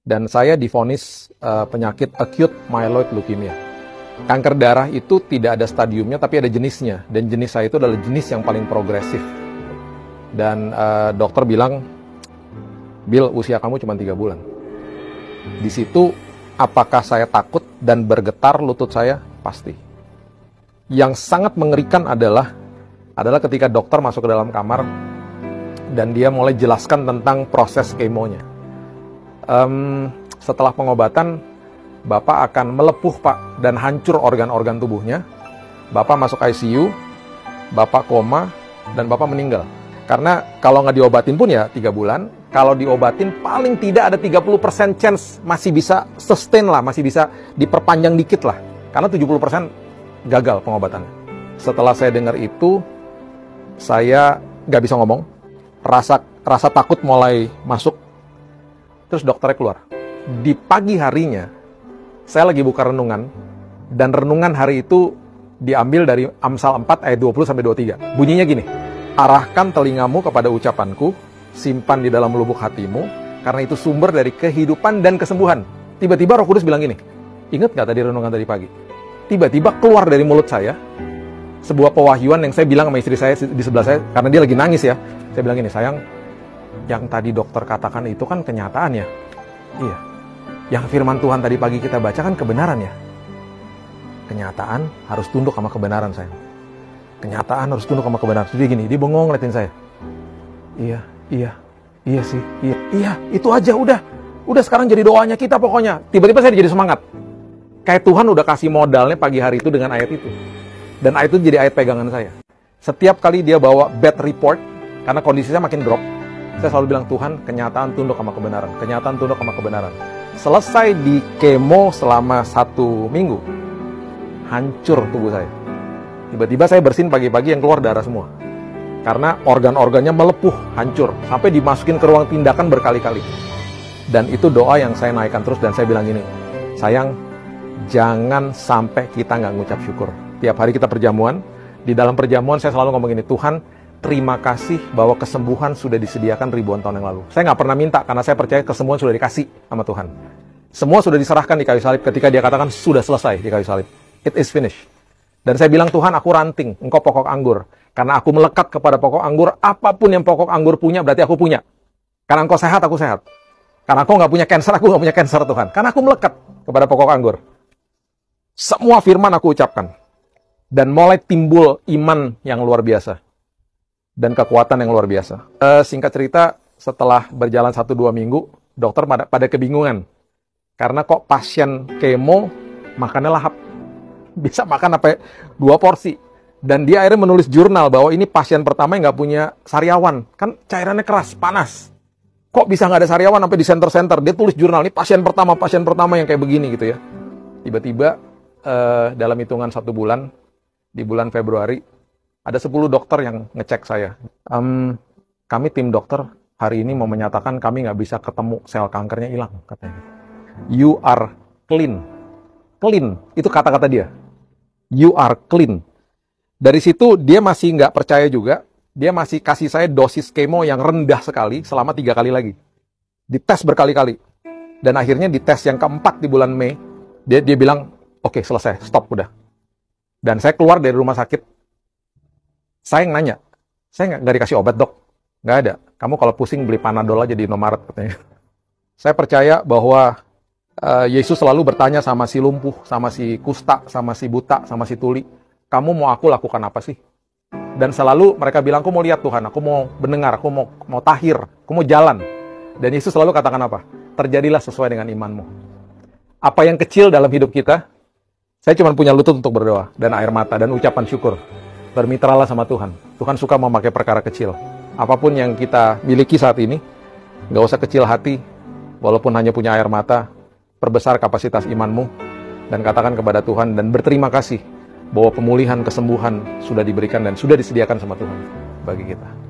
Dan saya divonis penyakit acute myeloid leukemia. Kanker darah itu tidak ada stadiumnya, tapi ada jenisnya. Dan jenis saya itu adalah jenis yang paling progresif. Dan dokter bilang, Bill, usia kamu cuma 3 bulan. Di situ, apakah saya takut dan bergetar lutut saya? Pasti. Yang sangat mengerikan adalah ketika dokter masuk ke dalam kamar dan dia mulai jelaskan tentang proses kemonya. Setelah pengobatan, Bapak akan melepuh, Pak, dan hancur organ-organ tubuhnya. Bapak masuk ICU, Bapak koma, dan Bapak meninggal. Karena kalau nggak diobatin pun ya 3 bulan, kalau diobatin paling tidak ada 30% chance masih bisa sustain lah, masih bisa diperpanjang dikit lah. Karena 70% gagal pengobatannya. Setelah saya dengar itu, saya nggak bisa ngomong, rasa takut mulai masuk, terus dokternya keluar. Di pagi harinya, saya lagi buka renungan, dan renungan hari itu diambil dari Amsal 4 ayat 20-23. Bunyinya gini, arahkan telingamu kepada ucapanku, simpan di dalam lubuk hatimu, karena itu sumber dari kehidupan dan kesembuhan. Tiba-tiba Roh Kudus bilang gini, ingat gak tadi renungan tadi pagi? Tiba-tiba keluar dari mulut saya, sebuah pewahyuan yang saya bilang sama istri saya di sebelah saya, karena dia lagi nangis ya. Saya bilang gini, sayang, yang tadi dokter katakan itu kan kenyataan ya? Iya. Yang firman Tuhan tadi pagi kita baca kan kebenaran ya? Kenyataan harus tunduk sama kebenaran, sayang. Kenyataan harus tunduk sama kebenaran. Jadi gini, dia bengong ngeliatin saya. Iya sih, iya, itu aja udah sekarang jadi doanya kita pokoknya. Tiba-tiba saya jadi semangat. Kayak Tuhan udah kasih modalnya pagi hari itu dengan ayat itu. Dan ayat itu jadi ayat pegangan saya. Setiap kali dia bawa bad report, karena kondisi saya makin drop, saya selalu bilang, Tuhan, kenyataan tunduk sama kebenaran. Kenyataan tunduk sama kebenaran. Selesai di kemo selama 1 minggu, hancur tubuh saya. Tiba-tiba saya bersin pagi-pagi yang keluar darah semua. Karena organ-organnya melepuh, hancur. Sampai dimasukin ke ruang tindakan berkali-kali. Dan itu doa yang saya naikkan terus, dan saya bilang gini, sayang, jangan sampai kita nggak ngucap syukur. Tiap hari kita perjamuan, di dalam perjamuan saya selalu ngomong gini, Tuhan, terima kasih bahwa kesembuhan sudah disediakan ribuan tahun yang lalu. Saya nggak pernah minta, karena saya percaya kesembuhan sudah dikasih sama Tuhan. Semua sudah diserahkan di kayu salib ketika dia katakan sudah selesai di kayu salib. It is finished. Dan saya bilang, Tuhan, aku ranting, engkau pokok anggur. Karena aku melekat kepada pokok anggur, apapun yang pokok anggur punya, berarti aku punya. Karena engkau sehat, aku sehat. Karena engkau nggak punya cancer, aku nggak punya cancer, Tuhan. Karena aku melekat kepada pokok anggur. Semua firman aku ucapkan. Dan mulai timbul iman yang luar biasa. Dan kekuatan yang luar biasa. Singkat cerita, setelah berjalan 1-2 minggu, dokter pada kebingungan. Karena kok pasien kemo, makannya lahap. Bisa makan sampai 2 porsi. Dan dia akhirnya menulis jurnal bahwa ini pasien pertama yang nggak punya sariawan. Kan cairannya keras, panas. Kok bisa nggak ada sariawan sampai di center-center? Dia tulis jurnal, ini pasien pertama yang kayak begini gitu ya. Tiba-tiba dalam hitungan 1 bulan, di bulan Februari, ada 10 dokter yang ngecek saya. Kami tim dokter hari ini mau menyatakan kami nggak bisa ketemu sel kankernya hilang, katanya. You are clean. Clean, itu kata-kata dia. You are clean. Dari situ dia masih nggak percaya juga. Dia masih kasih saya dosis kemo yang rendah sekali selama 3 kali lagi. Dites berkali-kali. Dan akhirnya di tes yang keempat di bulan Mei, dia bilang, oke, selesai, stop, udah. Dan saya keluar dari rumah sakit. Saya yang nanya, saya nggak dikasih obat, dok? Nggak ada. Kamu kalau pusing beli Panadol aja di Indomaret, katanya. Saya percaya bahwa Yesus selalu bertanya sama si lumpuh, sama si kusta, sama si buta, sama si tuli, kamu mau aku lakukan apa sih? Dan selalu mereka bilang, aku mau lihat Tuhan, aku mau mendengar, aku mau tahir, aku mau jalan. Dan Yesus selalu katakan apa? Terjadilah sesuai dengan imanmu. Apa yang kecil dalam hidup kita, saya cuma punya lutut untuk berdoa, dan air mata, dan ucapan syukur. Bermitralah sama Tuhan. Tuhan suka memakai perkara kecil. Apapun yang kita miliki saat ini, nggak usah kecil hati, walaupun hanya punya air mata, perbesar kapasitas imanmu, dan katakan kepada Tuhan, dan berterima kasih bahwa pemulihan, kesembuhan sudah diberikan dan sudah disediakan sama Tuhan bagi kita.